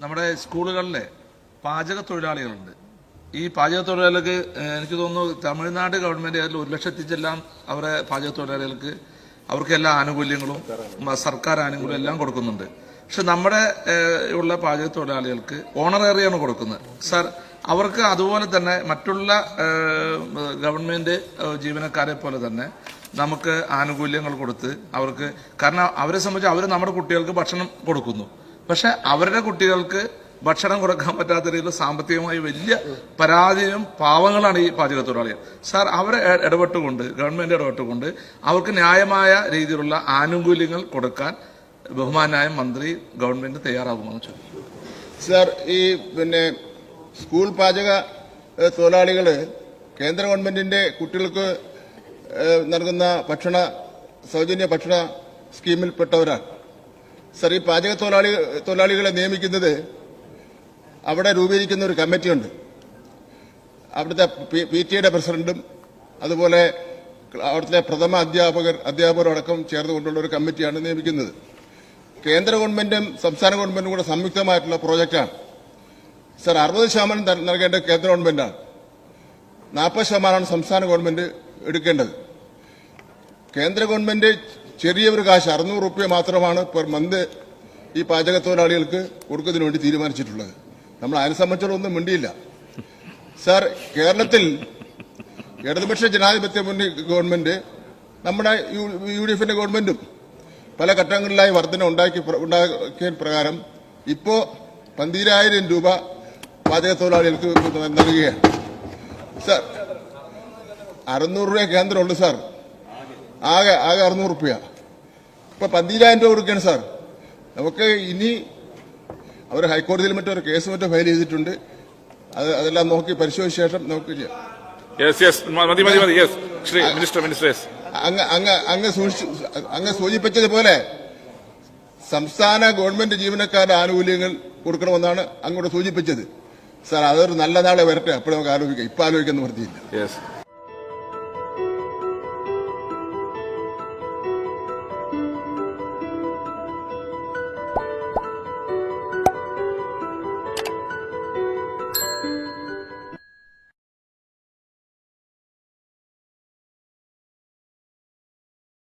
നമ്മുടെ സ്കൂളുകളിലെ പാചക തൊഴിലാളികളുണ്ട്. ഈ പാചക തൊഴിലാളികൾക്ക് എനിക്ക് തോന്നുന്നു തമിഴ്നാട് ഗവൺമെന്റ് അതിൽ 1 ലക്ഷത്തിൽ ചെല്ലാം അവരെ പാചക തൊഴിലാളികൾക്ക് അവർക്ക് എല്ലാ ആനുകൂല്യങ്ങളും സർക്കാർ ആനുകൂല്യം എല്ലാം കൊടുക്കുന്നുണ്ട്. പക്ഷെ നമ്മുടെ ഉള്ള പാചക തൊഴിലാളികൾക്ക് ഓണറേറിയാണ് കൊടുക്കുന്നത്. സാർ, അവർക്ക് അതുപോലെ തന്നെ മറ്റുള്ള ഗവൺമെന്റ് ജീവനക്കാരെ പോലെ തന്നെ നമുക്ക് ആനുകൂല്യങ്ങൾ കൊടുത്ത് അവർക്ക്, കാരണം അവരെ സംബന്ധിച്ച് അവർ നമ്മുടെ കുട്ടികൾക്ക് ഭക്ഷണം കൊടുക്കുന്നു, പക്ഷെ അവരുടെ കുട്ടികൾക്ക് ഭക്ഷണം കൊടുക്കാൻ പറ്റാത്ത രീതിയിൽ സാമ്പത്തികമായി വലിയ പരാതിയും പാവങ്ങളാണ് ഈ പാചക തൊഴിലാളികൾ. സാർ, അവരെ ഇടപെട്ടുകൊണ്ട് ഗവൺമെന്റ് ഇടപെട്ടുകൊണ്ട് അവർക്ക് ന്യായമായ രീതിയിലുള്ള ആനുകൂല്യങ്ങൾ കൊടുക്കാൻ ബഹുമാനായ മന്ത്രി ഗവൺമെന്റ് തയ്യാറാകുമെന്ന് ചോദിച്ചു. സാർ, ഈ സ്കൂൾ പാചക തൊഴിലാളികൾ കേന്ദ്ര ഗവൺമെന്റിന്റെ കുട്ടികൾക്ക് നൽകുന്ന സൗജന്യ ഭക്ഷണ സ്കീമിൽപ്പെട്ടവരാണ്. സാർ, ഈ പാചക തൊഴിലാളികളെ നിയമിക്കുന്നത് അവിടെ രൂപീകരിക്കുന്ന ഒരു കമ്മിറ്റിയുണ്ട്. അവിടുത്തെ PTA പ്രസിഡന്റും അതുപോലെ അവിടുത്തെ പ്രഥമ അധ്യാപകരടക്കം ചേർന്നുകൊണ്ടുള്ള ഒരു കമ്മിറ്റിയാണ് നിയമിക്കുന്നത്. കേന്ദ്ര ഗവൺമെന്റും സംസ്ഥാന ഗവൺമെന്റും കൂടെ സംയുക്തമായിട്ടുള്ള പ്രോജക്റ്റാണ്. സാർ, 60% നൽകേണ്ടത് കേന്ദ്ര ഗവൺമെന്റാണ്, 40% സംസ്ഥാന ഗവൺമെന്റ് എടുക്കേണ്ടത്. കേന്ദ്ര ഗവൺമെന്റ് ചെറിയൊരു കാശ് 600 രൂപ മാത്രമാണ് പെർ മന്ത് ഈ പാചക തൊഴിലാളികൾക്ക് കൊടുക്കുന്നതിന് വേണ്ടി തീരുമാനിച്ചിട്ടുള്ളത്. നമ്മൾ അതിനെ സംബന്ധിച്ചോളം ഒന്നും മിണ്ടിയില്ല. സാർ, കേരളത്തിൽ ഇടതുപക്ഷ ജനാധിപത്യ മുന്നണി ഗവൺമെന്റ് നമ്മുടെ UDFന്റെ ഗവൺമെന്റും പല ഘട്ടങ്ങളിലായി വർധന ഉണ്ടാക്കിയ പ്രകാരം ഇപ്പോ 12,000 രൂപ പാചക തൊഴിലാളികൾക്ക് നൽകുകയാണ്. സാർ, 600 രൂപ കേന്ദ്രമുള്ളൂ സാർ, ആകെ 600 രൂപ. ഇപ്പൊ 12,000 രൂപ കൊടുക്കുകയാണ് സാർ. നമുക്ക് ഇനി അവർ ഹൈക്കോടതിയിൽ മറ്റൊരു കേസ് ഫയൽ ചെയ്തിട്ടുണ്ട്. അതെല്ലാം നോക്കി പരിശോധിച്ച ശേഷം നമുക്ക് അങ്ങ് സൂചിപ്പിച്ചതുപോലെ സംസ്ഥാന ഗവൺമെന്റ് ജീവനക്കാരുടെ ആനുകൂല്യങ്ങൾ കൊടുക്കണമെന്നാണ് അങ്ങോട്ട് സൂചിപ്പിച്ചത്. സാർ, അതൊരു നല്ല നാളെ വരട്ടെ, അപ്പോഴും നമുക്ക് ആലോചിക്കാം. ഇപ്പൊ ആലോചിക്കുന്ന വൃത്തിയില്ല.